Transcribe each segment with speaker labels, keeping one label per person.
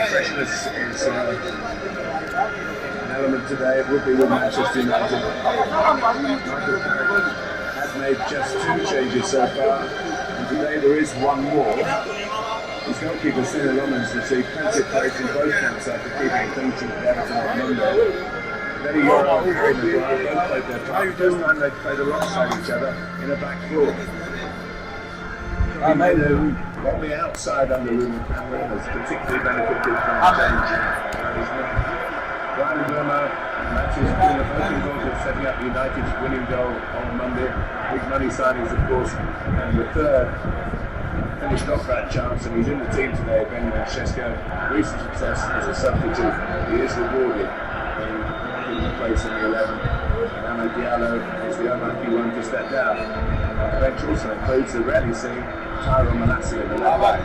Speaker 1: Freshness is an element today. It would be with Manchester United. Michael Carrick has made just 2 changes so far, and today there is one more. His goalkeeper, Cyril Lommens, received plenty of praise in both camps after keeping a clean sheet with Everton on Monday. Then Euro and Harry Maguire both played their part. The first time they played alongside each other in a back four. On the outside under Ruben Cameron has particularly benefited from the change in his name. Brian Mbeumo matches been a vocal involved in setting up United's winning goal on Monday. Big money signings, of course, and the third finished off that chance, and he's in the team today. Benjamin Sesko, recent success as a substitute, he is rewarded in the place in the 11. And Amad Diallo is the unlucky one to step down. The bench also includes the rarely seen Tyrone Malacia in the left back.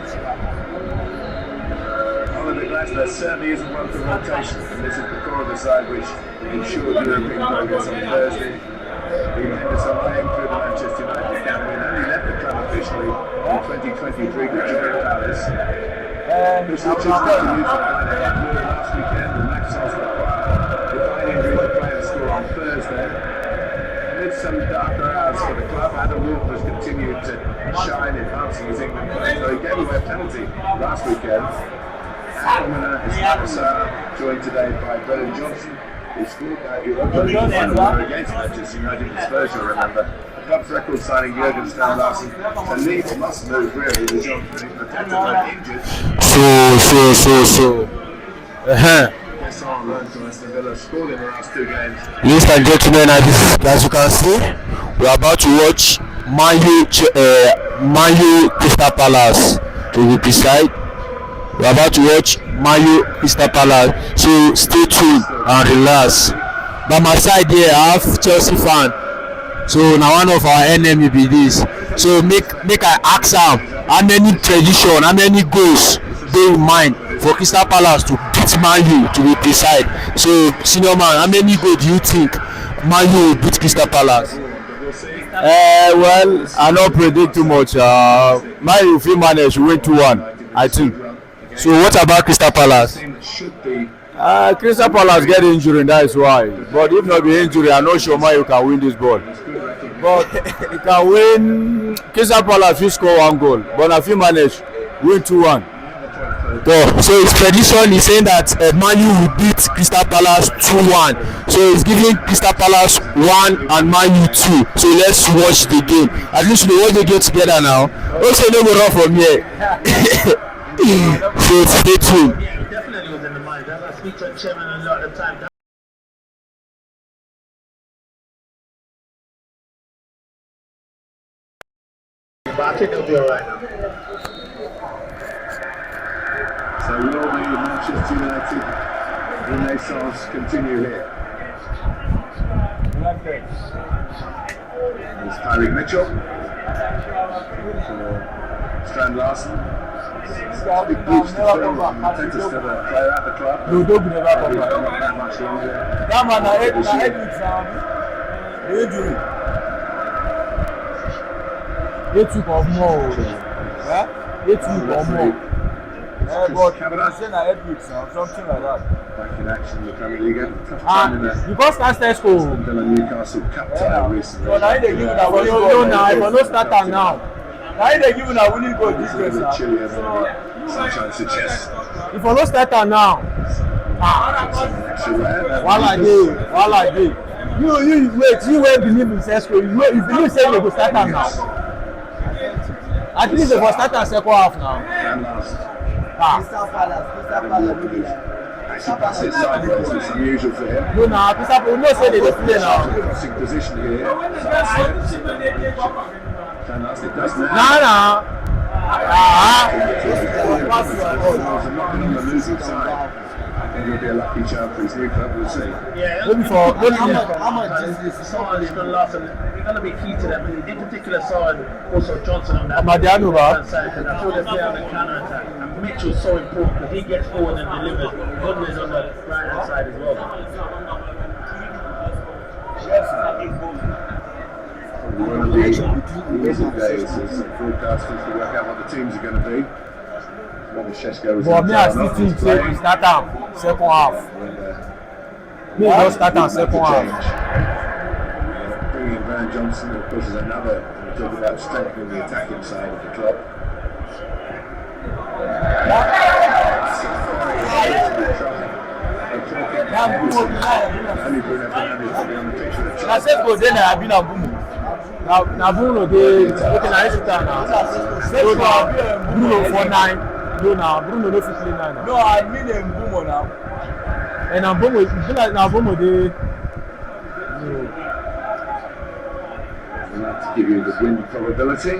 Speaker 1: Oliver Glasner certainly isn't one for rotation, and this is the core of the side which ensured European progress on Thursday. Even Henderson came through the Manchester United camp and only left the club officially in 2023 to join Palace. This which is continued by the head move last weekend, and Maxwell's required injury to play the score on Thursday. Amid some darker hours for the club, Adam Wolf has continued to shine, enhancing his England play, so he gave away a penalty last weekend. Commoner is Nassar, joined today by Bernard Johnson, who scored that Europa League final against Manchester United and Spurs, you'll remember. The club's record signing Jurgen Stern-Larsen to leave or must move really, with Johnson protected and injured. Besson learned from Aston Villa, scored in the last 2 games.
Speaker 2: Ladies and gentlemen, as you can see, we are about to watch Man U Crystal Palace, to be precise. We are about to watch Man U Crystal Palace, so stay tuned and relax. By my side here, I have Chelsea fan, so now one of our enemy be this. So make I ask am how many tradition, how many goals they in mind for Crystal Palace to beat Man U, to be precise. So senior man, how many goals do you think Man U will beat Crystal Palace?
Speaker 3: Well, I don't predict too much. Man U fit manage to win 2-1, I think.
Speaker 2: So what about Crystal Palace?
Speaker 3: Crystal Palace get injury, that is why. But if not be injury, I'm not sure Man U can win this ball. But he can win. Crystal Palace will score 1 goal, but if he manage win 2-1.
Speaker 2: So his prediction is saying that Man U will beat Crystal Palace 2-1. So he's giving Crystal Palace 1 and Man U 2. So let's watch the game. At least we watch the game together now. Also, no go run from here. So stay tuned.
Speaker 4: Definitely was in the mind. I speak to the chairman a lot of the time. But I think they'll be alright now.
Speaker 1: So will the Manchester United renaissance continue here? There's Tyreek Mitchell. Stern-Larsen. Big boots to fill. Tends to still play at the club.
Speaker 3: No, don't never come
Speaker 1: Not
Speaker 3: back.
Speaker 1: that much longer.
Speaker 3: That man, I hate injury. They took off more. They took off more. But
Speaker 1: Cavanagh
Speaker 3: saying I hate weeks now, something like that.
Speaker 1: back in action in the Premier League. Had a tough time in the
Speaker 3: Because that's the school.
Speaker 1: Villa Newcastle Cup tie recently.
Speaker 3: So now they give you that winning goal now. If I don't start am now. Now they give you that winning goal this
Speaker 1: It's a
Speaker 3: game,
Speaker 1: bit
Speaker 3: sir.
Speaker 1: chillier than sunshine suggests.
Speaker 3: If I don't start am now.
Speaker 1: Extra rare.
Speaker 3: Wala dey. You wait believe in Sesko. You believe say they go start am now. At least they go start am second half now.
Speaker 1: And last.
Speaker 5: Crystal Palace.
Speaker 1: Actually passes sideways, it's unusual for him.
Speaker 3: No, now Crystal Palace no say they dey play now.
Speaker 1: Crossing position here. It does now.
Speaker 3: Nah.
Speaker 1: Not been on the losing side. I think he'll be a lucky charm for his new club, we'll see.
Speaker 4: Yeah,
Speaker 3: Maybe for
Speaker 4: how much is this? Someone is going to last, and they're going to be key to them. In particular, side also Johnson on that.
Speaker 3: Amadiano,
Speaker 4: right side, because I feel they play on the counter attack. And Mitchell's so important because he gets forward and delivers. Godwin is on the right hand side as well.
Speaker 1: We're on a the easy days as broadcasters to work out what the teams are going to be. When Sheshko was
Speaker 3: But me, I still
Speaker 1: not
Speaker 3: think say
Speaker 1: playing,
Speaker 3: we start am second half. Me just start am second half.
Speaker 1: Bringing in Brian Johnson, of course, is another. We talk about strengthening the attacking side of the club.
Speaker 3: Na set go dey na abi na Bruno. Na Bruno dey okay na him sit down na. So na Bruno for 9. No na Bruno no fit play 9 na.
Speaker 5: No, I mean Mbumo now.
Speaker 3: And na Mbumo e be like na Mbumo dey.
Speaker 1: To give you the win probability.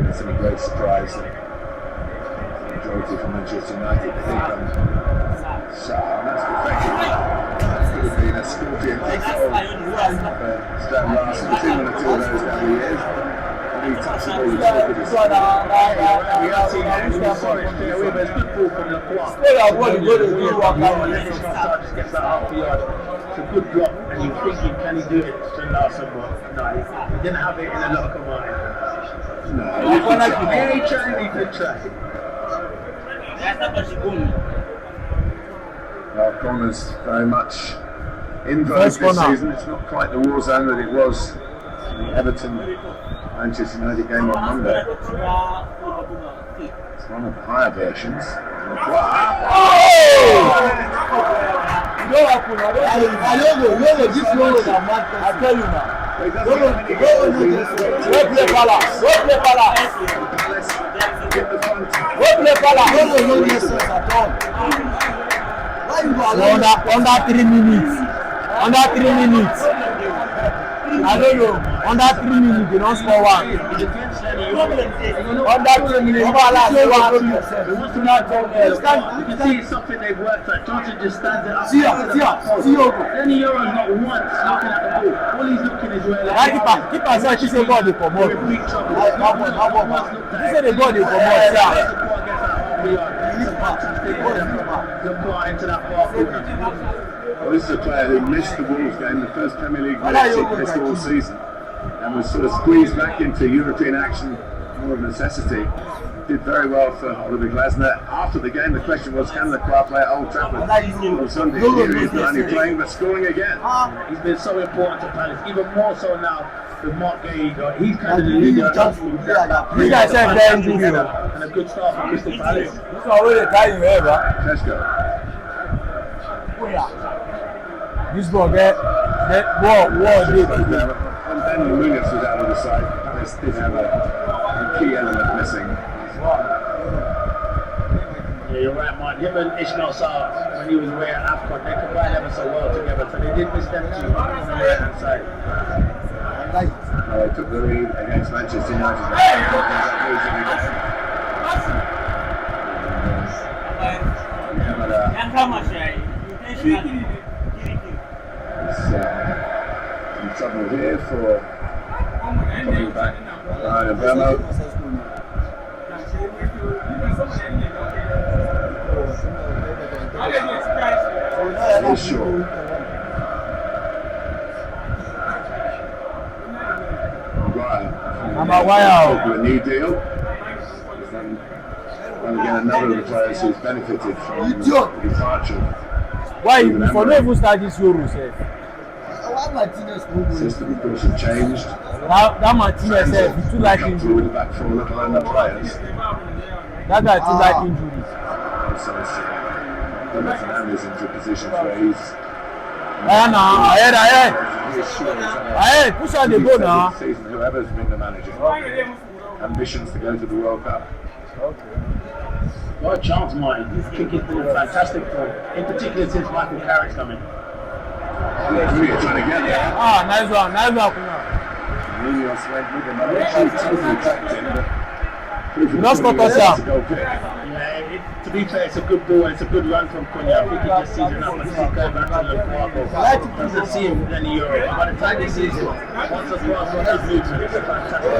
Speaker 1: It's a great surprise. Majority for Manchester United. I think that's effective. Could have been a scorpion kick for Stan Larsen. We've seen one or two of those down the years. He touched the ball with his
Speaker 4: We have seen Anthony Forrest stay away, but it's good ball from the block. Just gets that half a yard. It's a good block, and you're thinking, can he do it? Stan Larsen, but no, he didn't have it in the locomotive.
Speaker 1: No,
Speaker 4: He tried, he could try.
Speaker 1: well, corners very much in vogue this season. It's not quite the war zone that it was in the Everton Manchester United game on Monday. It's one of the higher versions.
Speaker 5: I don't know, this one is a mad person. I tell you now.
Speaker 3: Go play Palace.
Speaker 5: No make sense at all. Why you go allow
Speaker 3: Under 3 minutes. Under 3 minutes. I don't know. Under 3 minutes, they don't score one. Under 3 minutes, Palace one.
Speaker 4: You can see it's something they've worked at. Johnson just stands it up.
Speaker 5: See
Speaker 4: Then the Euro's not once looking at the ball. All he's looking is where
Speaker 3: That keeper said she say God dey comot.
Speaker 4: we're in big trouble.
Speaker 3: He say the God dey comot.
Speaker 4: Into that far corner.
Speaker 1: Well, this is a player who missed the Wolves game, the first Premier League match he missed all season, and was sort of squeezed back into European action more of necessity. Did very well for Oliver Glasner. After the game, the question was, can the crowd play at Old Trafford on Sunday? Here he is not only playing, but scoring again.
Speaker 4: He's been so important to Palace, even more so now with Mark Gay. He's kind of the leader.
Speaker 3: This guy said they're injury.
Speaker 4: And a good start for Crystal Palace.
Speaker 3: This one wey dey carry him head, right?
Speaker 1: Tesco.
Speaker 3: This ball get war dey.
Speaker 1: When Daniel Munoz was out of the side, Palace did have a key element missing.
Speaker 4: Yeah, you're right, Mark. Him and Ismail Sarr, when he was away at AFCON, they combined ever so well together, so they did miss them two on the right hand side.
Speaker 1: They took the lead against Manchester United. Some trouble here for coming back. Ryan Abramo. Sure. A new deal. And again, another of the players who's benefited from the departure.
Speaker 3: Why you for no even start this Euro sef?
Speaker 1: The system, of course, has changed.
Speaker 3: That Martinez sef, he too like injury.
Speaker 1: With the back four, let alone the players.
Speaker 3: That guy too like injuries.
Speaker 1: So Fernandes into a position where he's.
Speaker 3: Ahead, push on the goal now.
Speaker 1: Season, whoever's been the manager. Ambitions to go to the World Cup.
Speaker 4: What a chance, Martin. He's kicking through fantastic form, in particular since Michael Carrick's coming.
Speaker 1: You're trying to get there.
Speaker 3: Nice one, Kuna.
Speaker 1: Munoz went with him. I'm actually totally tracked him, but.
Speaker 3: You not score touchdown.
Speaker 4: Yeah, to be fair, it's a good ball and it's a good run from Cunha. I think he just sees enough to see going back to Lukaku. Doesn't see him in the Euro. By the time he sees him, once or twice, watch his movement, it's a fantastic.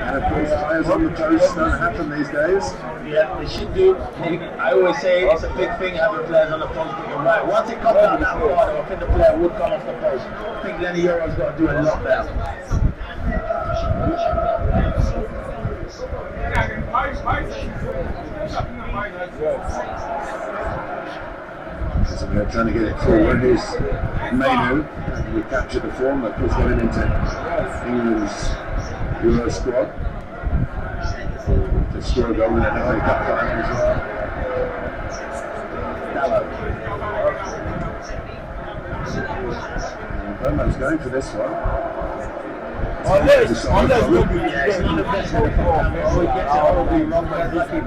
Speaker 1: And of course, players on the post don't happen these days.
Speaker 4: Yeah, they should do. I always say it's a big thing having players on the post, but you're right. Once it comes out that far, though, I think the player would come off the post. I think Lenny Euro's got to do a lot better.
Speaker 1: So they're trying to get it forward. Here's Mainu. We captured the form that puts them into England's Euro squad. To score a goal in the FA Cup final as well. Burman's going for this one.
Speaker 3: Unless maybe
Speaker 4: Yeah, it's not the best of the form. He gets it horribly wrong, but lucky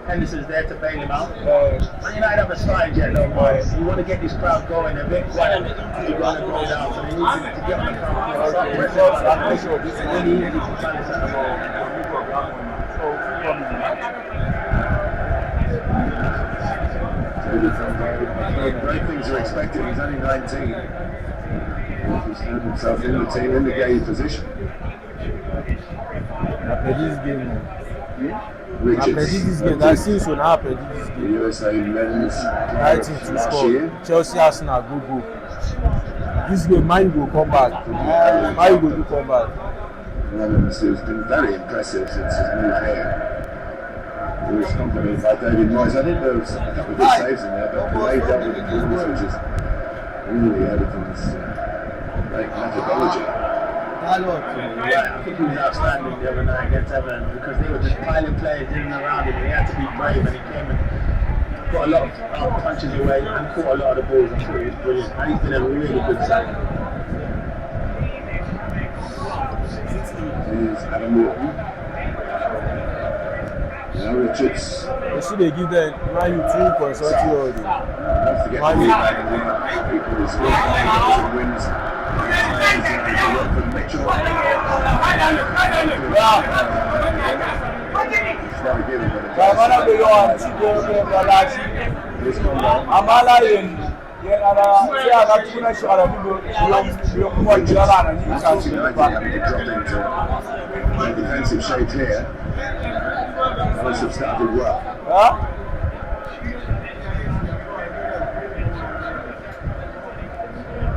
Speaker 4: Henderson's there to bail him out. Man United haven't started yet though, boys. You want to get this crowd going, they're a bit quiet. You're going to go down, so they need to get on the crowd. It's really easy for Palace at the moment.
Speaker 1: Great things are expected. He's only 19. He's found himself in the team in the game position.
Speaker 3: after this game,
Speaker 1: Richards,
Speaker 3: after this game, that seems will not after this
Speaker 1: the
Speaker 3: game.
Speaker 1: USA men's
Speaker 3: I think to
Speaker 1: last
Speaker 3: score.
Speaker 1: year.
Speaker 3: Chelsea Arsenal go. This game, Man will come back. Man will come back.
Speaker 1: Evans, who's been very impressive since his move here. He was complimented by David Moyes. I think there was a couple of good saves in there, but the way he dealt with the corners was just really Everton's great methodology.
Speaker 4: Yeah, I think he was outstanding the other night against Everton because they were just piling players in and around him. He had to be brave, and he came and got a lot of punches away and caught a lot of the balls. I thought he was brilliant. And he's been a really good signing.
Speaker 1: Here's Adam Morton. Now Richards.
Speaker 3: They should they give them Man U 2 consulting already.
Speaker 1: Wants to get the lead back in there. People is good. Wins. Mitchell. It's not a given, but it's come down. Unfortunately, having to drop into the defensive shape here. Palace have started well.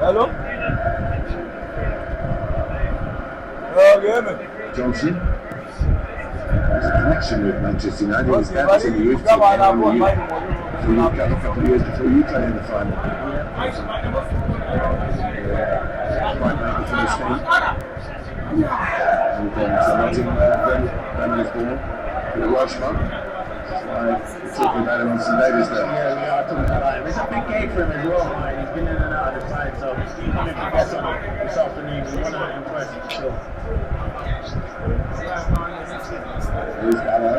Speaker 3: Hello?
Speaker 1: Johnson. There's a connection with Manchester United. His dad was in the youth team a couple of years before you played in the final. Quite making for this team. And then Nottingham was born with a Welshman. We're talking about him on St David's Day.
Speaker 4: Yeah, we are talking about him. It's a big game for him as well, man. He's been in and out of the side, so he's coming to guess on it this afternoon. We want to impress him for sure.
Speaker 1: Here's Gallo.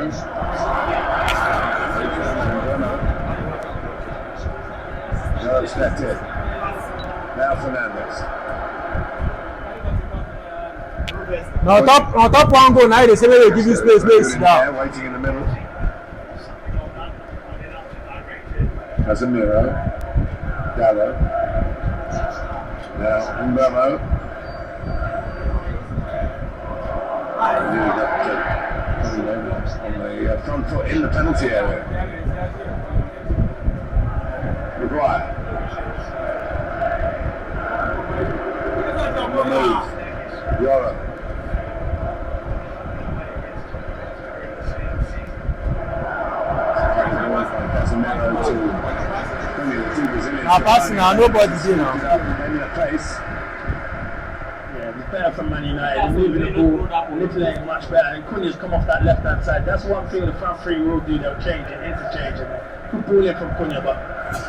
Speaker 1: No, stepped in. Now Fernandes.
Speaker 3: On top one goal, now they say they give you space,
Speaker 1: There, waiting in the middle. Casemiro. Gallo. Now Mbemo. Nearly got on the front foot in the penalty area. Maguire. On the move. Yoro.
Speaker 3: Now passing now, nobody did now.
Speaker 4: Yeah, it's better from Man United. They're moving the ball, manipulating much better. And Cunha's come off that left-hand side. That's one thing the front three will do. They'll change it, interchange it. Good ball in from Cunha, but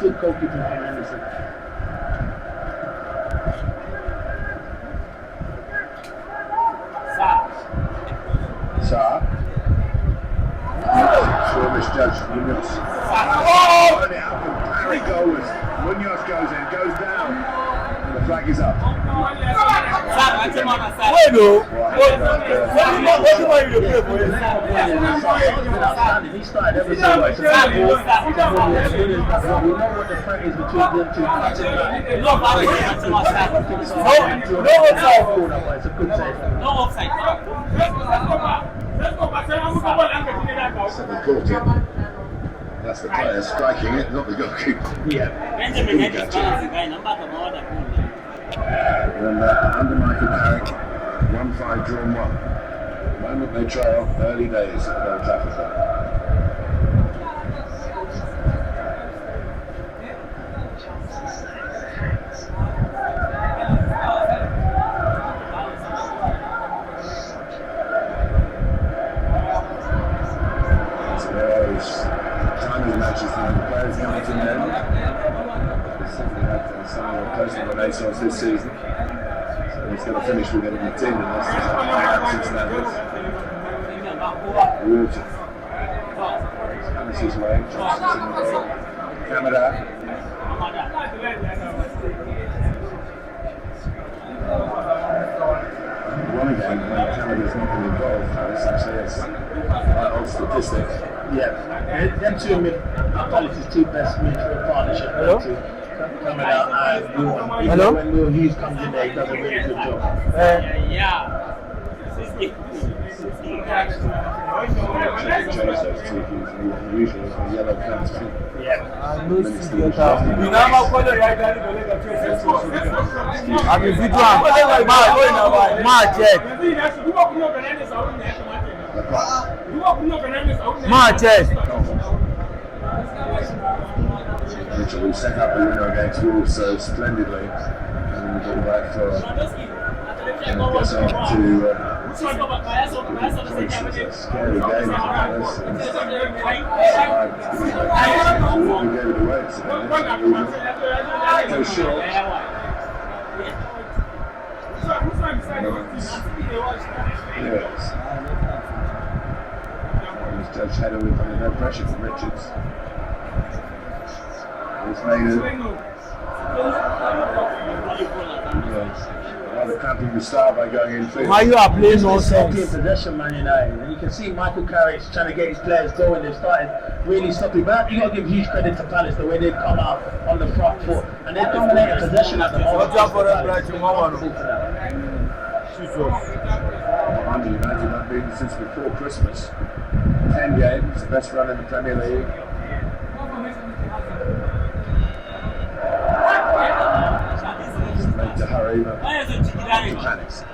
Speaker 4: good goalkeeping from Henderson.
Speaker 1: Saar. Sure misjudged Munoz. Oh! Parry goes. Munoz goes in, goes down. The flag is up.
Speaker 3: Wait, no. What do you play for?
Speaker 4: He started every single way. We know what the fight is between them two.
Speaker 3: No offside.
Speaker 4: It's a good save.
Speaker 6: No offside.
Speaker 1: That's the player striking it, not the goalkeeper.
Speaker 4: Yeah.
Speaker 6: Benjamin had his balance guy, number the more than
Speaker 1: And under Michael Carrick, 1-5 drawn 1. The moment they trail, early days at Old Trafford. Timing matches for the players coming to an end. They simply had some of the personal renaissance this season. So he's going to finish with him in the team in this. Absence standards. Water. Spanish his way. Johnson's in the goal. Camera. One again, when Canada's not been involved, Palace actually has quite old statistics.
Speaker 4: Yeah, them two Palace's two best midfield partnership.
Speaker 3: Hello?
Speaker 4: Coming out and Luan.
Speaker 3: Hello?
Speaker 4: When Will Hughes comes in there, he does a really good job.
Speaker 1: Change those two views, usually for yellow cards too.
Speaker 4: Yeah.
Speaker 3: I know see get out. You know how much I mean, video match check. Match check.
Speaker 1: Mitchell, who set up the winner against Wolves so splendidly, and all that for gets on to it's a scary game for Palace. We gave it away today. So short. Yes. Judge Header with no pressure from Richards. It's made it. Rather cramping the start by going in field.
Speaker 3: Why you are playing no
Speaker 4: Stopping
Speaker 3: sense?
Speaker 4: possession, Man United, and you can see Michael Carrick's trying to get his players going. They started really stopping, but you got to give huge credit to Palace the way they've come out on the front foot, and they're dominating possession at the moment.
Speaker 3: Watch out for that, Bright tomorrow.
Speaker 1: United have been since before Christmas. 10 games, the best run in the Premier League. Made to hurry, but he panics.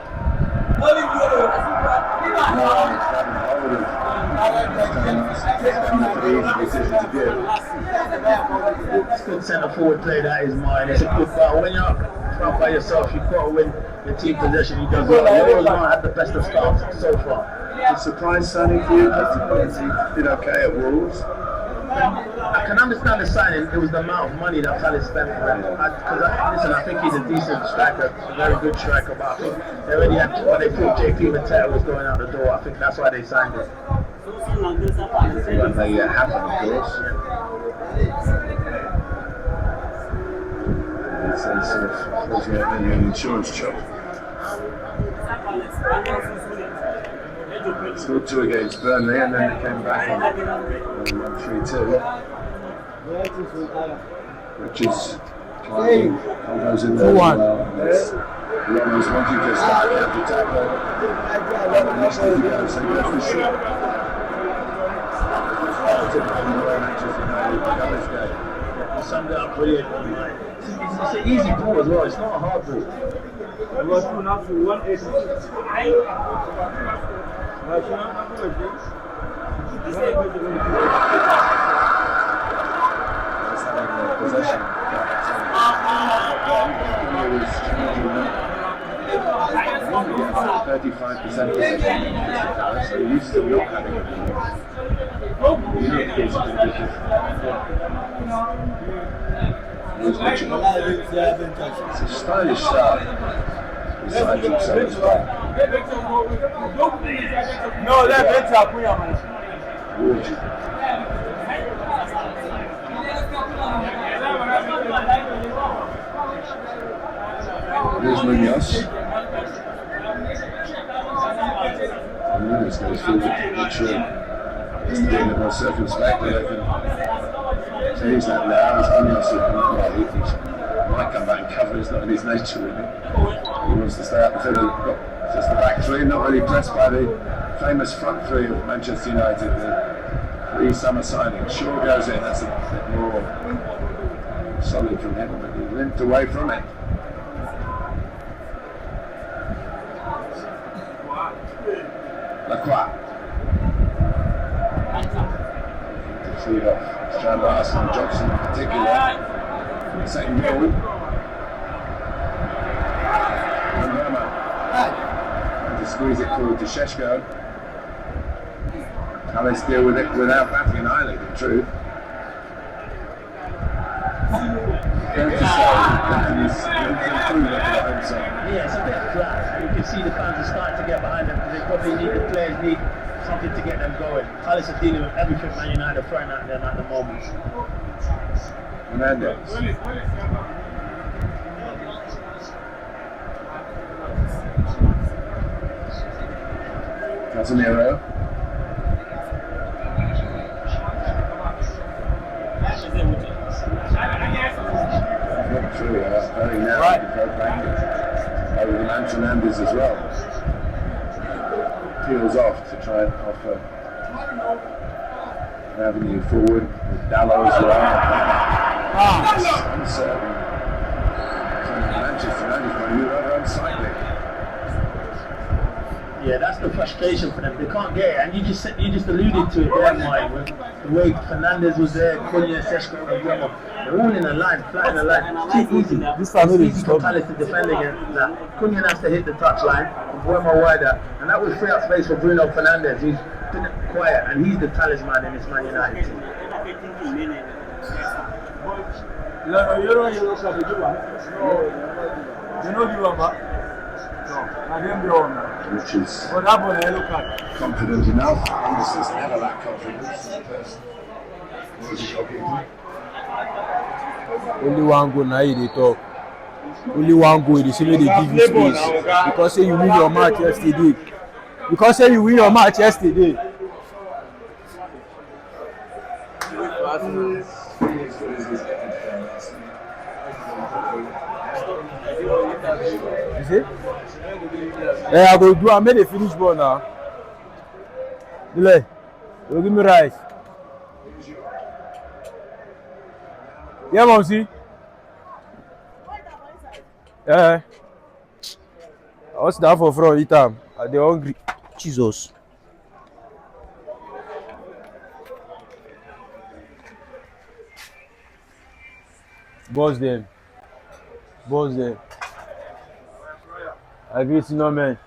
Speaker 4: It's good centre forward play, that is mine. It's a good battle. When you're up front by yourself, you've got to win the team possession. He does well. He always not had the best of starts so far.
Speaker 1: It's a surprise signing for you, because he did okay at Wolves.
Speaker 4: I can understand the signing. It was the amount of money that Palace spent for him. Listen, I think he's a decent striker, a very good striker, but I think they already had, when they thought JP Mateta was going out the door, I think that's why they signed him.
Speaker 1: When they happen, of course. It's a sort of, I suppose you have an insurance job. Scored 2 against Burnley, and then they came back on 3-2. Richards goes in there as well. Ramos wanting to start the counter-tackle. So he goes for shot.
Speaker 4: He summed it up brilliantly. It's an easy ball as well, it's not a hard ball.
Speaker 1: Possession. 35% possession, so he's still not having it. It's a stylish start. Besides himself as well.
Speaker 3: No, that's
Speaker 1: Water. Here's Munoz. midfield that should be a bit more circumspect. I reckon. So he's that now. He's honestly, he might come back and cover. It's not in his nature, really. He wants to stay up the field. Got just the back three, not really pressed by the famous front three of Manchester United. The three summer signings. Shaw goes in. That's a bit more solid from him, but he limped away from it. Lacroix. To feed off Strand Larson and Johnson in particular. Second goal. And to squeeze it forward to Šeško. Palace deal with it without batting an eyelid, in truth. Fair to say that he's improved at the home side.
Speaker 4: Yeah, it's a bit flat. You can see the fans are starting to get behind them because they probably need the players need something to get them going. Palace are dealing with everything Man United are throwing at them at the moment.
Speaker 1: Hernandez. Casemiro. Not true, very narrow to go back over the man Hernandez as well. Peels off to try and offer an avenue forward with Dallo as well. Uncertain. Manchester United point of view, rather unsightly.
Speaker 4: Yeah, that's the frustration for them. They can't get it, and you just alluded to it there, Mike. With the way Fernandez was there, Cunha, Šeško, and Guillermo. They're all in a line, flat in a line. It's too easy.
Speaker 3: This family
Speaker 4: It's
Speaker 3: is
Speaker 4: easy for Palace to defend against that. Cunha has to hit the touch line, and Guillermo wider, and that would free up space for Bruno Fernandes, who's been quiet, and he's the talisman in this Man United team.
Speaker 1: Which is confident enough. This is never that confidence.
Speaker 3: Only one goal now they talk. Only one goal they say they give you space. Because say you win your match yesterday. Because say you win your match yesterday. You see? Yeah, I go do. I made a finish ball now. Delay. You give me rice. Yeah, mom, see? Yeah. I was down for front eat time. Are they hungry? Jesus. Boss them. Boss them. I agree, Sinomen.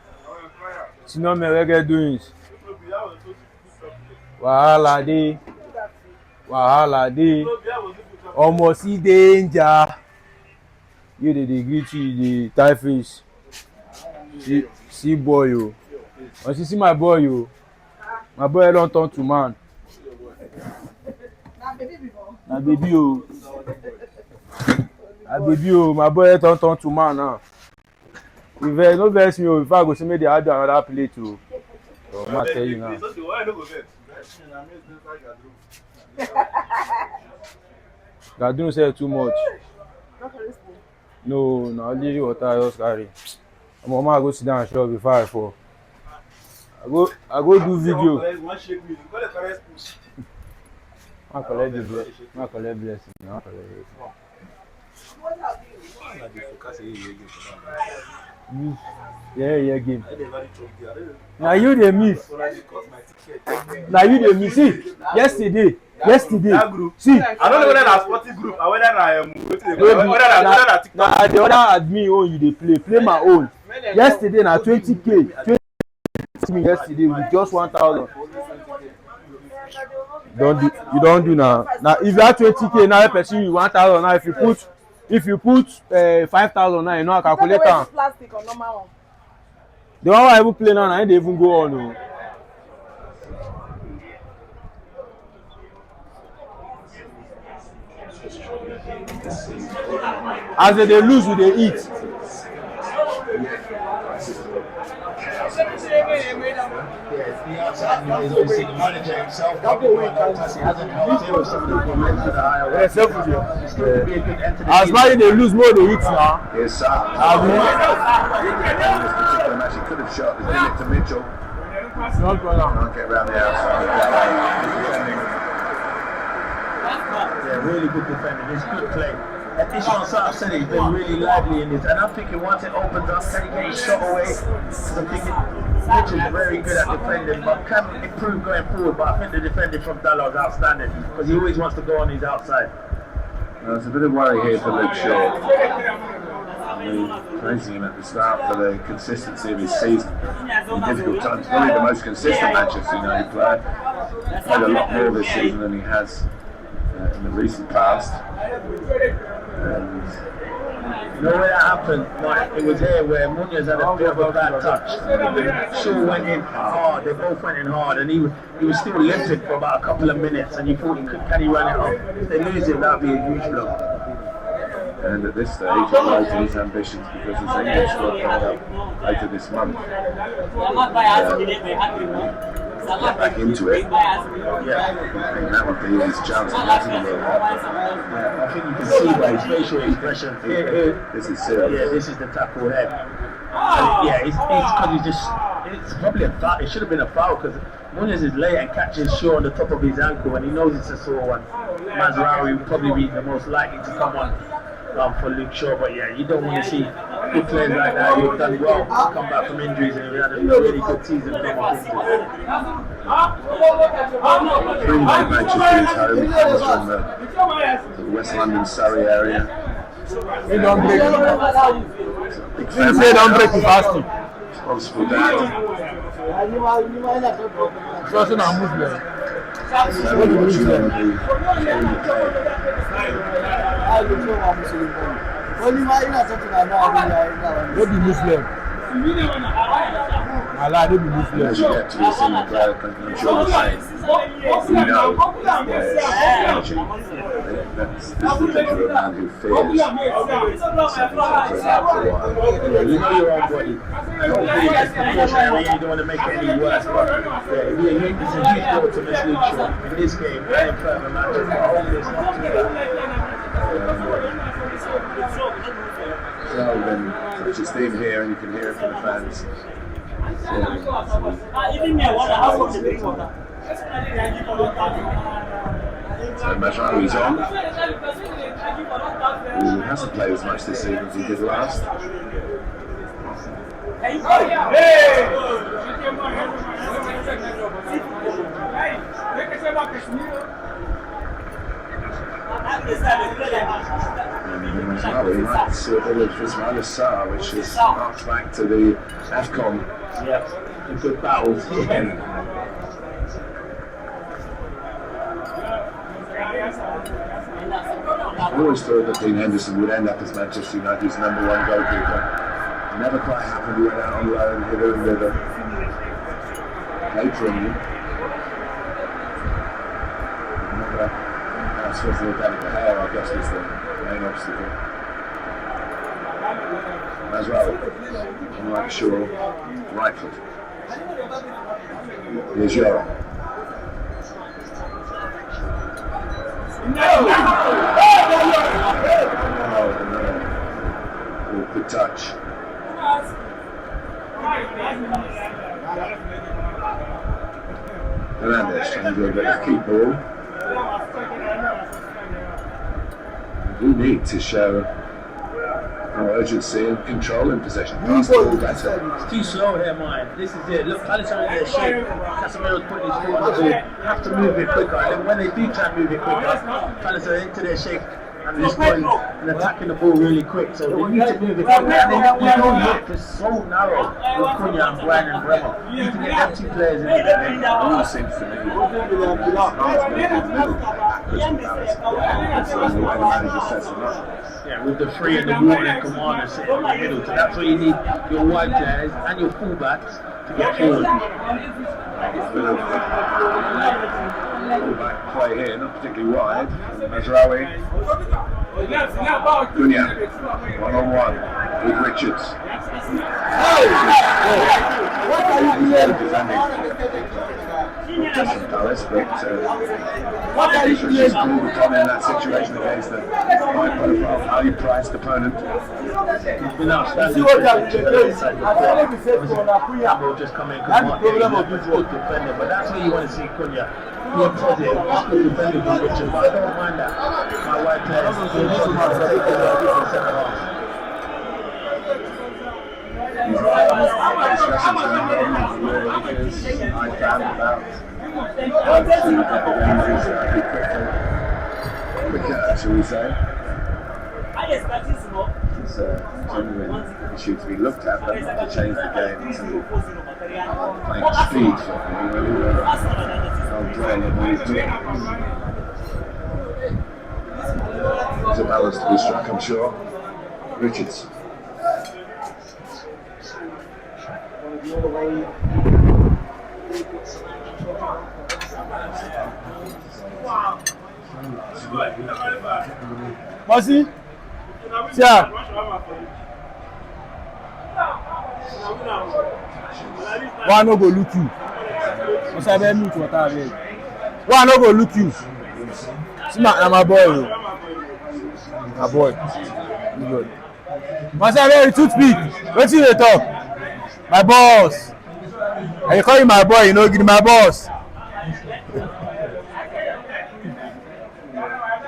Speaker 3: Sinomen, what get doings? Wahala dey. Wahala dey. Almost see danger. You dey greet you, the tie face. See boy yo. Once you see my boy yo. My boy don't turn to man. Na baby yo. Na baby yo. My boy don't turn to man now. If no vex me, if I go see me, they add another plate too. So I'm tell you now. Gadun say too much. No, only water I just carry. My mama go sit down and shop before I fall. I go do video. I collect the blessing. I collect blessing. I collect it. Yeah, game. Now you dey miss. Now you dey miss. See, yesterday. See,
Speaker 7: I don't know whether that's sporting group or whether I am
Speaker 3: Nah, the other admin own you dey play my own. Yesterday na 20k. 20 yesterday with just 1,000. You don't do now. Now if you have 20k now, person you 1,000 now. If you put 5,000 now, you know I calculate am.
Speaker 8: Plastic or normal one.
Speaker 3: The one I even play now, I ain't even go on. No. As they lose, they eat.
Speaker 1: chaos in this place.
Speaker 4: Yeah, the outside noise, obviously the manager himself, he hasn't helped him with some of the comments to the higher
Speaker 3: Yeah, self with you.
Speaker 4: He's still to be a good entity.
Speaker 3: As Mali they lose more they hit now.
Speaker 1: Here's Saab. In this particular match, he could have shot. He's given it to Mitchell.
Speaker 3: Not going on.
Speaker 1: Can't get around the outside. He's defending.
Speaker 4: Yeah, really good defending. It's good play. And Ishmael Saab said he's been really lively in this. And I'm thinking once it opens up, can he get his shot away? Because I'm thinking Mitchell's very good at defending, but can improve going forward. But I think the defending from Dalot is outstanding because he always wants to go on his outside.
Speaker 1: There's a bit of worry here for Luke Shaw. Praising him at the start for the consistency of his season. In difficult times, probably the most consistent Manchester United player. He's played a lot more this season than he has in the recent past. And
Speaker 4: You know where that happened? Like, it was here where Munoz had a bit of a bad touch. Shaw went in hard, they both went in hard, and he was still limping for about a couple of minutes, and you thought can he run it off? If they lose it, that would be a huge blow.
Speaker 1: And at this stage, it lies in his ambitions because his England squad coming up later this month. Get back into it.
Speaker 4: Yeah.
Speaker 1: I think that would be his chance to get to the World Cup.
Speaker 4: Yeah, I think you can see by his facial expression.
Speaker 1: This is serious.
Speaker 4: Yeah, this is the tackle head. Yeah, it's because it's probably a foul. It should have been a foul because Munoz is late and catches Shaw on the top of his ankle and he knows it's a sore one. Mazraoui would probably be the most likely to come on for Luke Shaw, but yeah, you don't want to see good players like that who've done well come back from injuries and have had a really good season come off injuries.
Speaker 1: Three main Manchester's home comes from the West London Surrey area.
Speaker 3: They don't break.
Speaker 1: Big
Speaker 3: They
Speaker 1: family.
Speaker 3: say don't break the fasting.
Speaker 1: Responsible dad.
Speaker 3: Trust in our Muslim.
Speaker 1: So we're watching them who carry the play.
Speaker 3: They be Muslim. Allah, they be Muslim.
Speaker 1: As you get to the senior player, I'm sure the same. We know players energy. This is the picture of a man who fears something to out for a while.
Speaker 4: You know your own body. Unfortunately, you don't want to make it any worse, but yeah, it's a huge goal to miss Luke Shaw in this game and in further matches, but hopefully it's not too bad.
Speaker 1: So then, such a theme here, and you can hear it from the fans. So Mazraoui's on. Who hasn't played as much this season as he did last. Mazraoui might see a bit of Ismail Assar, which is harks back to the AFCON.
Speaker 4: Yeah, a good battle.
Speaker 1: I always thought that Dean Henderson would end up as Manchester United's #1 goalkeeper. Never quite happened. He went out on loan hither and thither. Later in I suppose the David De Gea, I guess, is the main obstacle. Mazraoui, unlike Shaw, right foot. Here's Yoro. Good touch. Hernandez trying to do a bit of keep ball. We need to show more urgency and control in possession. Pass the ball better.
Speaker 4: It's too slow here, man. This is it. Look, Palace are in their shape. Casemiro's putting his foot on the ball. Have to move it quicker. And when they do try and move it quicker, Palace are into their shape and just going and attacking the ball really quick. So they need to move it quicker. And they don't look. It's so narrow with Cunha and Brian and Bremer. You need to get them two players in there.
Speaker 1: It all seems to me
Speaker 4: Yeah, with the three and the one and commander sitting in the middle. So that's what you need, your wide players and your fullbacks to get forward.
Speaker 1: Fullback play here, not particularly wide. Mazraoui. Cunha, 1-on-1. with Richards.
Speaker 5: What are you doing?
Speaker 1: Defending. Just from Palace, but
Speaker 5: What are you
Speaker 1: Richards
Speaker 5: doing?
Speaker 1: cool in that situation against a high-profile, highly-priced opponent.
Speaker 4: He's been outstanding.
Speaker 5: See what you are doing?
Speaker 4: Inside the
Speaker 5: I
Speaker 4: box.
Speaker 5: tell you to say to Onakuya.
Speaker 4: They'll just come in
Speaker 5: That's the
Speaker 4: because
Speaker 5: problem of
Speaker 4: he's
Speaker 5: this
Speaker 4: a good
Speaker 5: one.
Speaker 4: defender, but that's what you want to see Cunha. He's positive, he's good defender for Richard, but I don't mind that. My white players, they need to have a different centre half.
Speaker 1: Discussions going on because I found about to get the game restarted quicker, shall we say. It's a genuine issue to be looked at, but not to change the game into playing speed football, really, where they'll dwell the ball to it. There's a balance to be struck, I'm sure. Richards.
Speaker 3: Mercy? Yeah. One no go look you. What's I better meet what I mean? One no go look you. See my boy. My boy. Good. What's I better toothpick? What's you talk? My boss. And you call him my boy, you know, give my boss.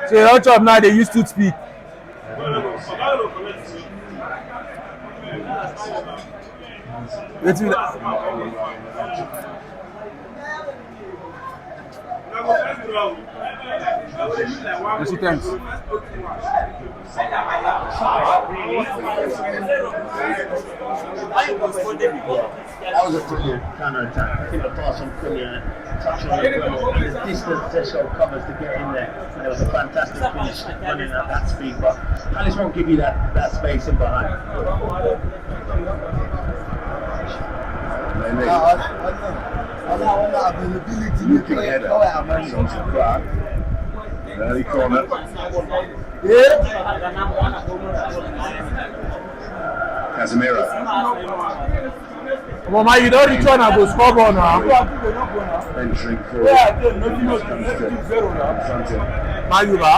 Speaker 3: So you don't chop now, they used to speak. Let's do that. Yes, you thanks.
Speaker 4: That was a brilliant counter-attack. I think the pass from Cunha touch on the ground. The distance Tesco covers to get in there. And it was a fantastic finish running at that speed. But Palace won't give you that space in behind.
Speaker 1: Maybe.
Speaker 5: I want that availability.
Speaker 1: Looking ahead at Johnson Clark. Early corner.
Speaker 5: Yeah.
Speaker 1: Casemiro.
Speaker 3: Mama, you don't return and go score ball now.
Speaker 1: Entering forward.
Speaker 5: Yeah, I don't know.
Speaker 1: Comes to confront him.
Speaker 3: Mayuba.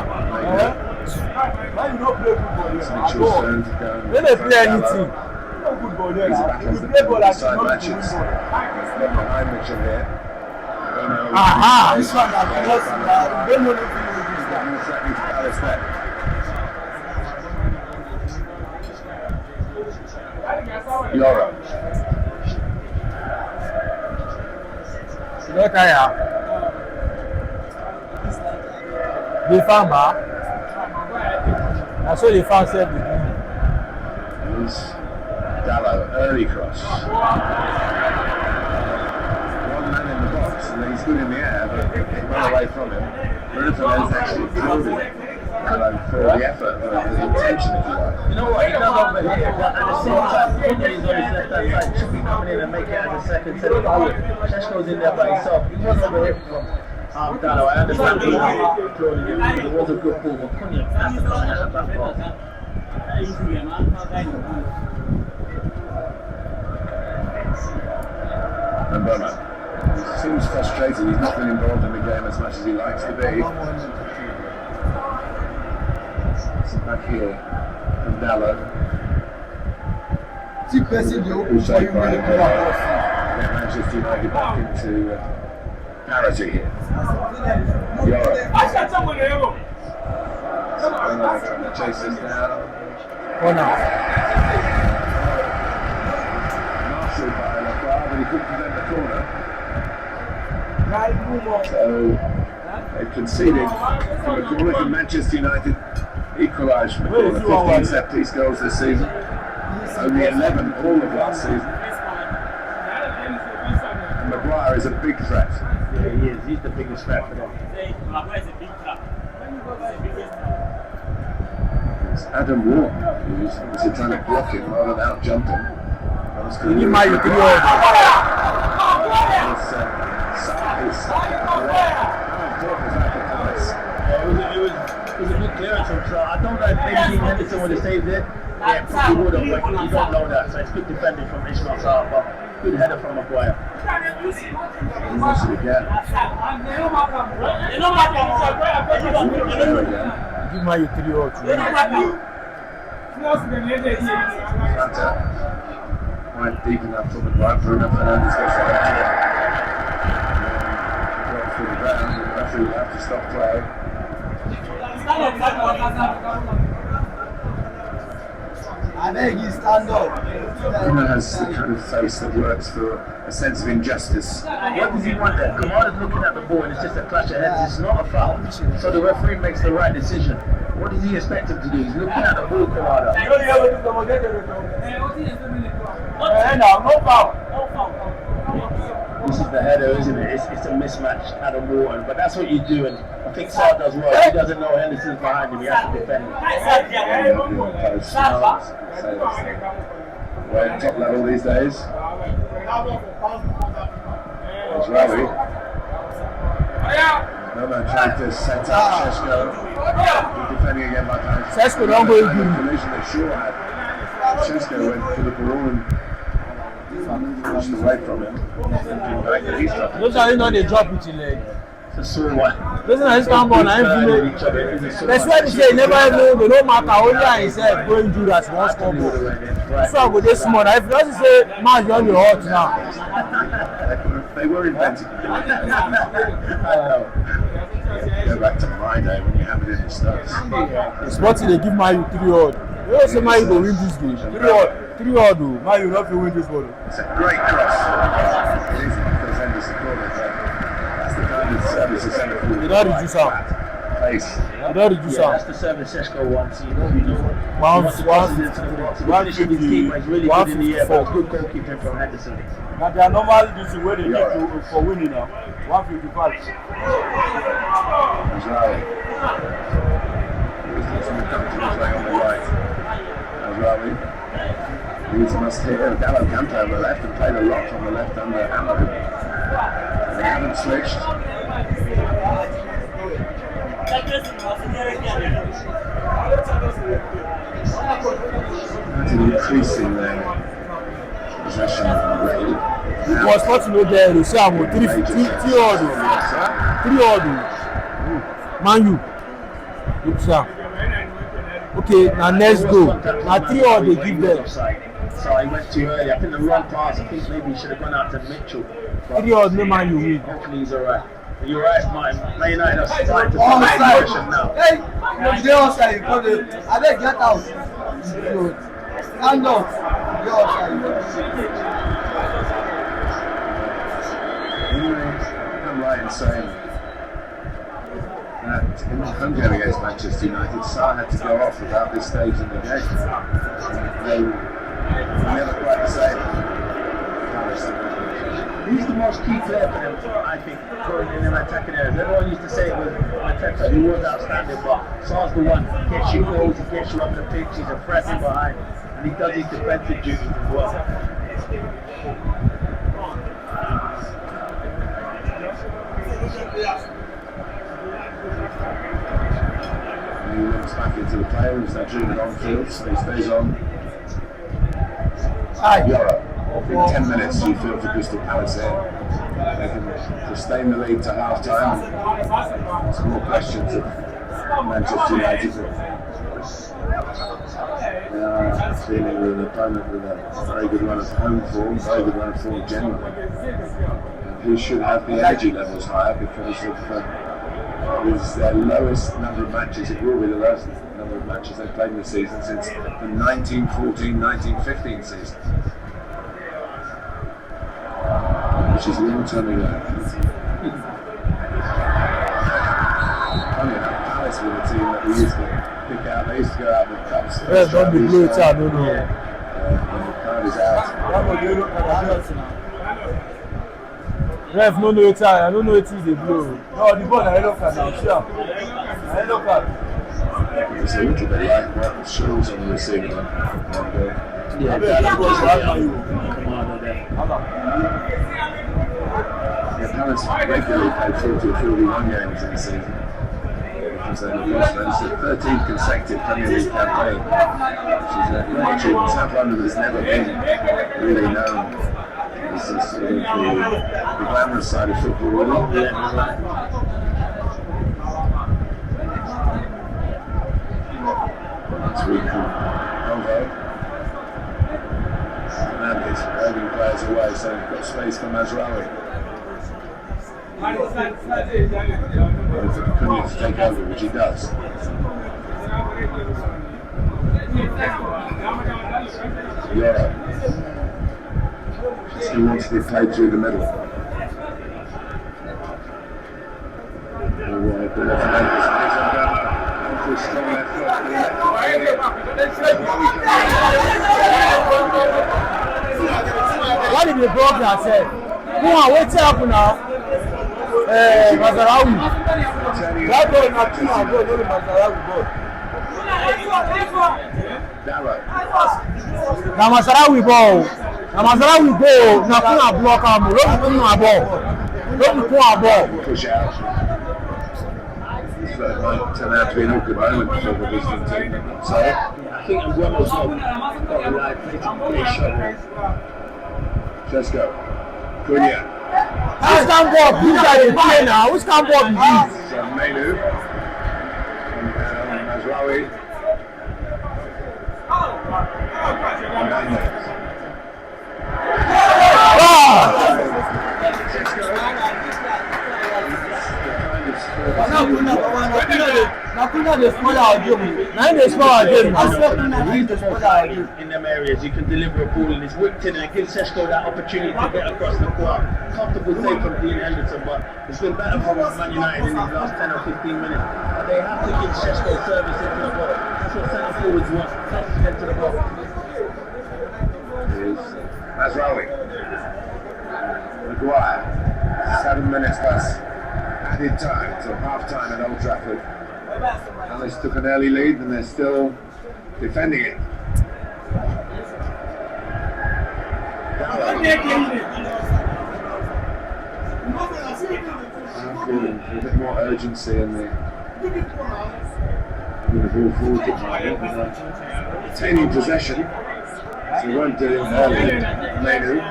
Speaker 5: Why you not play football here?
Speaker 1: Mitchell's turn to go.
Speaker 3: They don't play anything.
Speaker 5: No football there.
Speaker 1: He's back
Speaker 5: If
Speaker 1: as
Speaker 5: you
Speaker 1: the
Speaker 5: play ball like
Speaker 1: side
Speaker 5: you
Speaker 1: matches.
Speaker 5: not win ball.
Speaker 1: Left behind Mitchell here.
Speaker 3: Aha!
Speaker 5: This one that we lost, we don't know anything with this guy.
Speaker 1: Exactly to Palace there. Yoro.
Speaker 3: You don't tire. The fan ba? I saw the fan said the
Speaker 1: Here's Dallo, early cross. One man in the box, and then he's good in the air, but it ran away from him. Bruno Fernandes actually applauded Dallo for the effort, the intention, if you like.
Speaker 4: You know what? He does over here, but at the same time, Cunha is on his left-hand side. Should be coming in and make it as a second centre forward. Sheshko's in there by himself. He was over here from Dallo. I understand he applauded him. It was a good ball, but Cunha has to come in at that pass.
Speaker 1: And Bono. He seems frustrated, he's not been involved in the game as much as he likes to be. Back here from Dallo.
Speaker 5: See, person they open
Speaker 1: Who's
Speaker 5: for you
Speaker 1: taken by
Speaker 5: when you play
Speaker 1: get
Speaker 5: a
Speaker 1: Manchester United back into parity here. Yoro. Bono trying to chase this down.
Speaker 3: corner.
Speaker 1: Marshall by Lacroix, but he couldn't prevent the corner. So they've conceded from a corner from Manchester United. Equalised from the corner. 15 set piece goals this season. Only 11 all of last season. And Maguire is a big threat.
Speaker 4: Yeah, he is. He's the biggest threat for them.
Speaker 1: It's Adam Ward who's obviously trying to block him rather than out-jump him.
Speaker 3: You might you could
Speaker 4: It was a good clearance from Trout. I don't know if maybe Henderson would have saved it. Yeah, probably would have, but you don't know that. So it's good defending from Ismail Sarr, but good header from Maguire.
Speaker 1: He wants it again.
Speaker 3: Give Man U 3 or 2.
Speaker 1: Quite deep enough for Maguire. Bruno Fernandes gets the header. Drops to the ground. The referee will have to stop play.
Speaker 5: I beg you, stand up.
Speaker 1: Bruno has the kind of face that works for a sense of injustice.
Speaker 4: What does he want there? Kamada's looking at the ball and it's just a clash of heads. It's not a foul. So the referee makes the right decision. What does he expect him to do? He's looking at the ball, Kamada.
Speaker 5: No foul.
Speaker 4: This is the header, isn't it? It's a mismatch, Adam Wharton. But that's what you do, and I think Sarr does well. He doesn't know Henderson's behind him. He has to defend him.
Speaker 1: Way at top level these days. There's Ravi. No man trying to set up Šeško. He's defending again by Paris.
Speaker 3: Šeško don't go in.
Speaker 1: The collision that Shaw had. Šeško went for the ball and pushed away from him. Thinking back that he's dropping.
Speaker 3: Those are not they drop it in leg.
Speaker 4: It's a sore one.
Speaker 3: Those are his stand ball. That's why they say never know the no matter only and himself going through that one score goal. So I go this small. If you just say man, you're on your hot now.
Speaker 1: They were invented. I know. Go back to my day when you have it in the studs.
Speaker 3: It's what they give Man U 3 odd. They also Man U go win this game. 3 odd. 3 odd. Man U not to win this one.
Speaker 1: It's a great cross. It is because Henderson called it. That's the kind of service a centre forward.
Speaker 3: They don't reduce out.
Speaker 1: Face.
Speaker 3: They don't reduce
Speaker 4: That's
Speaker 3: out.
Speaker 4: the service Šeško wants. You know, really good in the air, but good goalkeeping from Henderson.
Speaker 3: Now they are normally this is where they need to for winning now. 155.
Speaker 1: As well. He's more comfortable playing on the right. As well. Leeds must hit Gallo Canto on the left and played a lot on the left under Amber. They haven't switched. Increasing their possession of the rail.
Speaker 3: It was not no there. You say I'm 3 odd. 3 odd. Man U. Look sir. Okay, now next go. Now 3 odd they give them.
Speaker 4: So he went too early. I think the wrong pass. I think maybe he should have gone out to Mitchell.
Speaker 3: 3 odd no Man U win.
Speaker 4: Hopefully he's alright. You're right, Man United are starting to find position now.
Speaker 5: Hey, you're outside. I beg get out. Stand up. You're outside.
Speaker 1: I'm right in saying that in the home game against Manchester United, Sarr had to go off without this stage in the game. They were never quite the same.
Speaker 4: He's the most key player for them, I think, going in and attacking areas. Everyone used to say it was Arteta, he was outstanding, but Sarr's the one. He gets you goals, he gets you up the pitch, he's a threat in behind, and he does his defensive duties as well.
Speaker 1: He looks back into the player who's now driven on field, so he stays on. Yoro. In 10 minutes, you feel for Crystal Palace here. They can sustain the lead to half time. Some more questions of Manchester United. They are dealing with an opponent with a very good run of home form, very good run of form generally. And who should have the energy levels higher because of it is their lowest number of matches. It will be the lowest number of matches they've played in the season since the 1914-1915 season. Which is a long time ago. Funny enough, Palace were the team that we used to pick out. They used to go out with cups.
Speaker 3: Yes, don't be blue, it's out, no.
Speaker 1: The card is out.
Speaker 3: Ref, no, it's out. I don't know it is a blue. No, the ball, I don't know. Sure. I don't know.
Speaker 1: It's a little bit like what Schultz on the receiving line.
Speaker 4: Yeah, that was Commander there.
Speaker 1: Palace regularly played 40 or 41 games in the season. It's the 13th consecutive Premier League campaign, which is a great achievement. South London has never been really known as the sort of the glamorous side of football, really. Next week, Congo. Fernandes holding players away, so we've got space for Mazraoui. Cunha to take over, which he does. Yoro. Still wants to be played through the middle.
Speaker 5: Why did they block yourself? Who are waiting up now? Mazraoui. That boy not too much, only Mazraoui goal. Na Mazraoui ball. Na Mazraoui goal. Na Kuna block am. No Kuna ball. No Kuna ball.
Speaker 1: Push out. So it might turn out to be an awkward moment for the visiting team. So
Speaker 4: I think Nguemo's got the right shot.
Speaker 1: let's go. Cunha.
Speaker 5: Which can ball be that they play now? Which can ball be this?
Speaker 1: So Menu. And Mazraoui.
Speaker 5: Nakuna dey spoil our game. Now they spoil our game.
Speaker 4: In them areas, you can deliver a ball and it's whipped in and gives Šeško that opportunity to get across the court. Comfortable save from Dean Henderson, but it's been better for Man United in these last 10 or 15 minutes. But they have to give Šeško service into the ball. That's what centre forwards want. Press into the ball.
Speaker 1: Here's Mazraoui. Maguire. 7 minutes plus added time till half time at Old Trafford. Palace took an early lead and they're still defending it. A bit more urgency in the ball forward department. Retaining possession, so we won't do it early. Menu.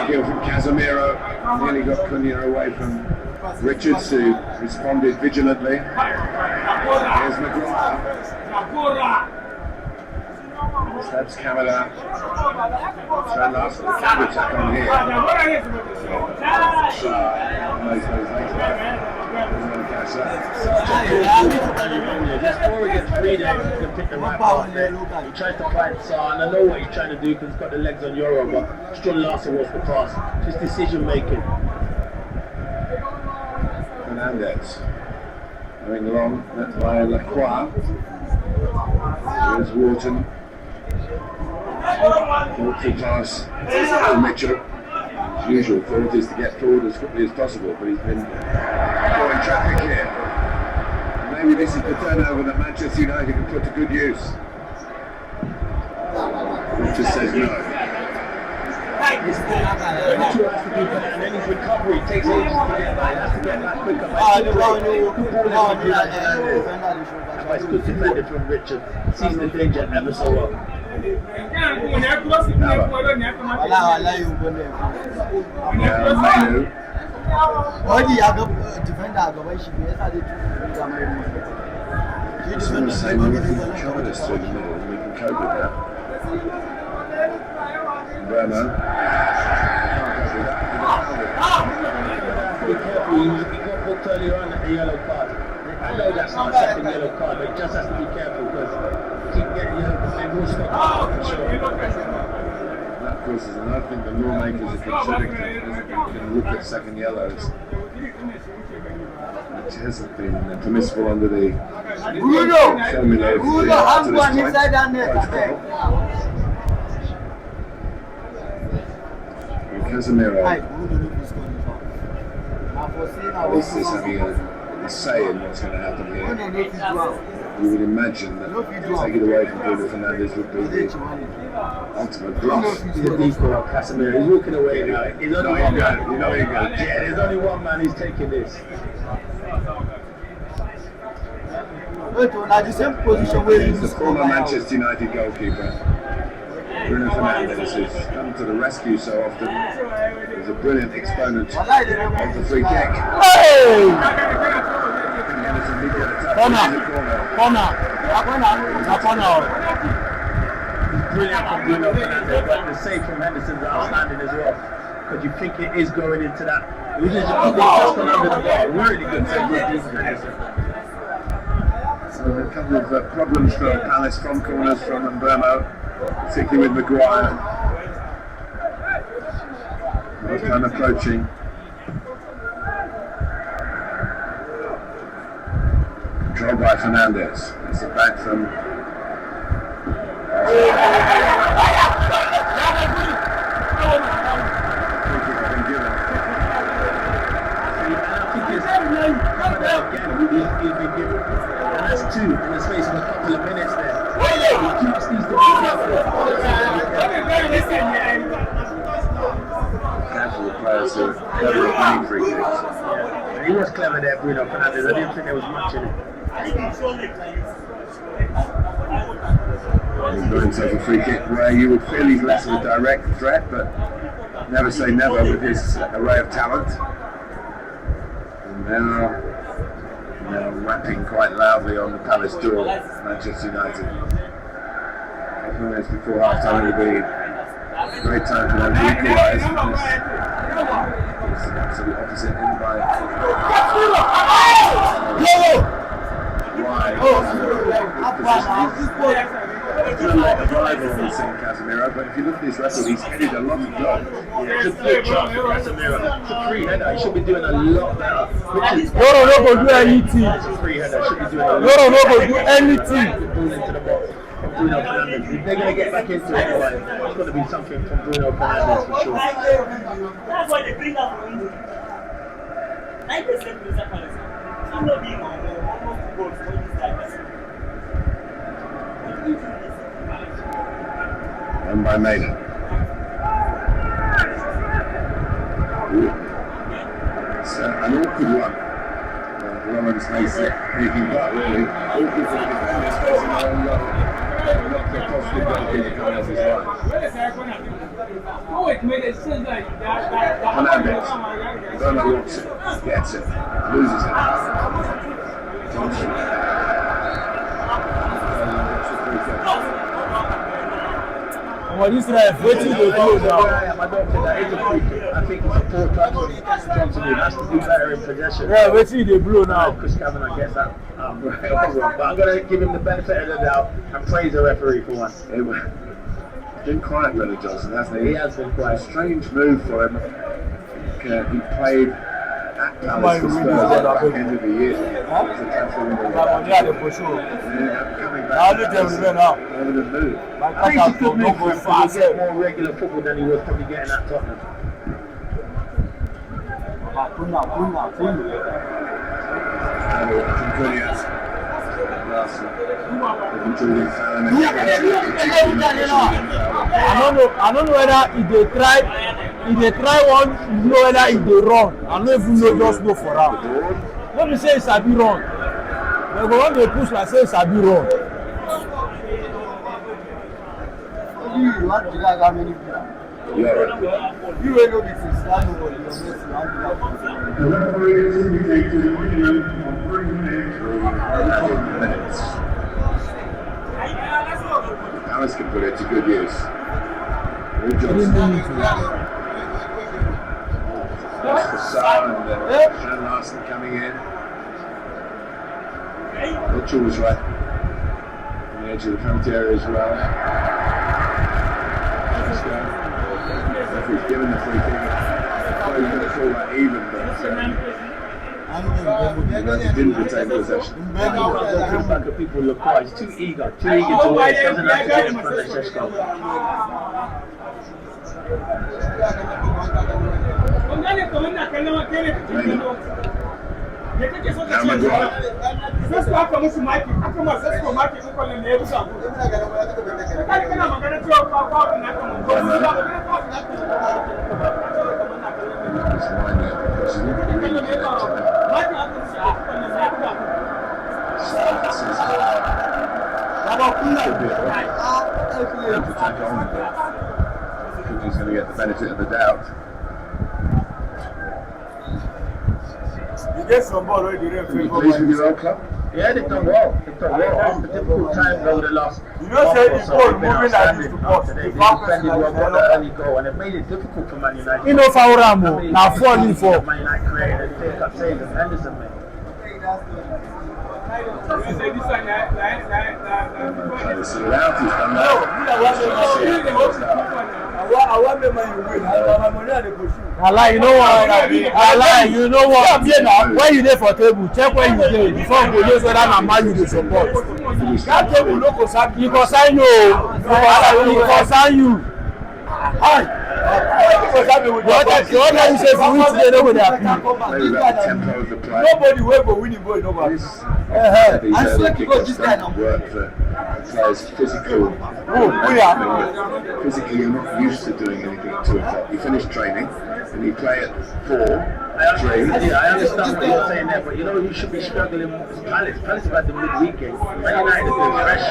Speaker 1: Kill from Casemiro, nearly got Cunha away from Richards, who responded vigilantly. Here's Maguire. Stabs Camara. Try last the counter attack on here.
Speaker 4: Just before he gets free there, he can pick the right pass there. He tries to find Saar, and I know what he's trying to do because he's got the legs on Euro, but Strun Larsen wants the pass. Just decision making.
Speaker 1: Fernandes. Going long, that's by Lacroix. Here's Wharton. Thoughtful pass to Mitchell. As usual, thought is to get forward as quickly as possible, but he's been drawing traffic here. Maybe this is the turnover that Manchester United can put to good use. Just says no.
Speaker 4: Mitchell has to do better, and then his recovery takes ages to get back. He has to get back quicker. But it's good defended from Richard. Sees the danger ever so well.
Speaker 1: Menu. It's all the same, we can cover this through the middle and we can cope with that. Bremo.
Speaker 4: Be careful, he got booked earlier on at the yellow card. I know that's not a second yellow card, but he just has to be careful because he can get yellow card and will stop.
Speaker 1: That, of course, is another thing the lawmakers are considering to look at second yellows, which hasn't been permissible under the formula to this point. Casemiro, at least is having a say in what's going to happen here. you would imagine that take it away from Bruno Fernandes would be the ultimate bluff.
Speaker 4: He's a decoy, Casemiro. He's walking away now. He's only one man.
Speaker 1: You know you go.
Speaker 4: Yeah, there's only one man who's taking this.
Speaker 5: The same position where
Speaker 1: It's the former Manchester United goalkeeper, Bruno Fernandes, who's come to the rescue so often. He's a brilliant exponent of the free kick.
Speaker 5: Hey!
Speaker 1: Corner.
Speaker 5: Corner.
Speaker 4: Brilliant from Bruno Fernandes, but the save from Henderson's outstanding as well. Because you think it is going into that. It was just gone under the bar. Really good save from Henderson.
Speaker 1: So a couple of problems for Palace from corners from Mbeumo, particularly with Maguire. Both time approaching. Controlled by Fernandes. It's it back from.
Speaker 4: He's been given. And that's two in the space of a couple of minutes there. He just needs to be
Speaker 1: Careful of players who are clever at winning free kicks.
Speaker 4: Yeah. He was clever there, Bruno Fernandes. I didn't think there was much in it.
Speaker 1: He's got himself a free kick where you would feel he's less of a direct threat, but never say never with his array of talent. And now rapping quite loudly on the Palace door, Manchester United. A couple of minutes before half time, it will be a great time for them to equalise. It's the absolute opposite in by wide. There's a lot of rivalries in Casemiro, but if you look at his record, he's headed a lot of goals.
Speaker 4: It's a good chance for Casemiro. It's a free header. He should be doing a lot better.
Speaker 5: Loro no go do anything.
Speaker 4: It's a free header. Should be doing a lot
Speaker 5: Loro no go do anything.
Speaker 4: Ball into the box from Bruno Fernandes. If they're going to get back into it, it's going to be something from Bruno Fernandes for sure.
Speaker 6: That's why they bring up from injury. 9% Crystal Palace. I'm not being almost goals for this guy.
Speaker 1: And by Maiden. It's an awkward one. Lawrence makes it making that really awkward for the defenders facing their own goal. Not the positive goalkeeper coming off his line. Fernandes. Burma wants it. Gets it. Loses it. Johnson.
Speaker 5: Well, this ref, waiting to do now.
Speaker 4: I don't think that is a free kick. I think it's a poor touch from Johnson. He has to do better in possession.
Speaker 5: Yeah, waiting they blow now.
Speaker 4: Chris Kavanagh gets that but I'm going to give him the benefit of the doubt and praise the referee for once.
Speaker 1: Been quiet, really, Johnson, hasn't he?
Speaker 4: He has been quiet.
Speaker 1: Strange move for him. He played at Palace for Spurs at the back end of the year. It was a transfer window. Coming back. Evident move.
Speaker 4: I think it's a good move for him to get more regular football than he was probably getting at Tottenham.
Speaker 5: I don't know whether if they try one, you know whether if they run. I don't even know, just go for out. Let me say it's a bit wrong. They go on the push like say it's a bit wrong.
Speaker 3: You want to guys how many people?
Speaker 1: Yeah.
Speaker 3: You will know this is that nobody.
Speaker 1: The referee has indicated a minimum of 3 minutes. Palace can put it to good use. That's the Saar and Sean Larson coming in. Mitchell was right on the edge of the penalty area as well. Referee's given the free kick. I thought he was going to call that even, but he didn't retain possession.
Speaker 4: Looking back at people look quiet. He's too eager to win. Doesn't have to get in front of Šeško.
Speaker 1: Now Maguire.
Speaker 6: Sai su aka musu maki, aka ma sai su maki su kwallon da ya fi sabo. Kai kana magana cewa ba ba na kan mun.
Speaker 1: Just winding up because you really need to Cookie's going to get the benefit of the doubt.
Speaker 3: You get some ball already.
Speaker 1: Are you pleased with your old club?
Speaker 4: Yeah, they've done well. They've done well. After difficult times over the last
Speaker 3: You know, say the ball moving like this to
Speaker 4: box.
Speaker 3: box.
Speaker 4: They defended well, got the early goal, and it made it difficult for Man United.
Speaker 5: You know, Fauramo, now falling for.
Speaker 4: Man United created a take-up save and Henderson, man.
Speaker 1: Trying to sort it out. He's done that.
Speaker 5: Allah, you know what? Allah, you know what? When you there for table, check where you dey before you go use whether na man you dey support. That table no go sign you. He go sign you. The other you say if you win today, no go dey happy.
Speaker 1: Maybe about the tempo of the play.
Speaker 3: Nobody will go win the ball. Nobody.
Speaker 1: These early kick-offs don't work for players physical. Physically, you're not used to doing anything at 2 o'clock. You finish training and you play at 4, 3.
Speaker 4: Yeah, I understand what you're saying there, but you know you should be struggling with Palace. Palace about the midweek game. Man United is fresh.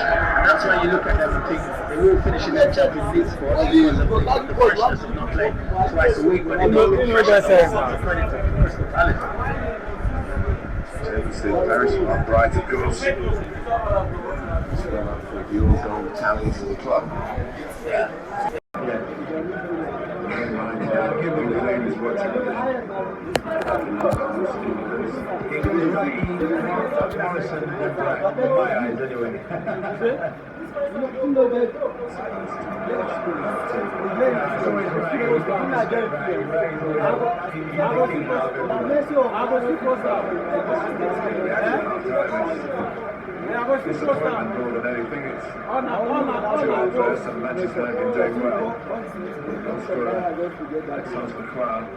Speaker 4: That's why you look at them and think they will finish in their Champions League spot because of the freshness of not playing twice a week. But they don't look fresh enough to credit to Crystal Palace.
Speaker 1: Still very smart, bright of course. Still up for the all-goal tally for the club. Disappointment more than anything. It's 2-0 first and Manchester United been doing well. Goal scorer Alexandre McQuarrie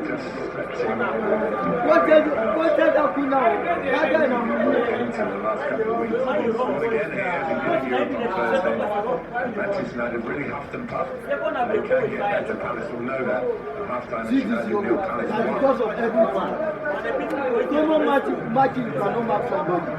Speaker 1: just stretching into the last couple of weeks. Well, again here, I think Europe on Thursday. Manchester United really huffed and puffed. They can get better. Palace will know that. At half-time, Manchester United nil, Palace won.
Speaker 5: Because of everything. They don't match you cannot match somebody.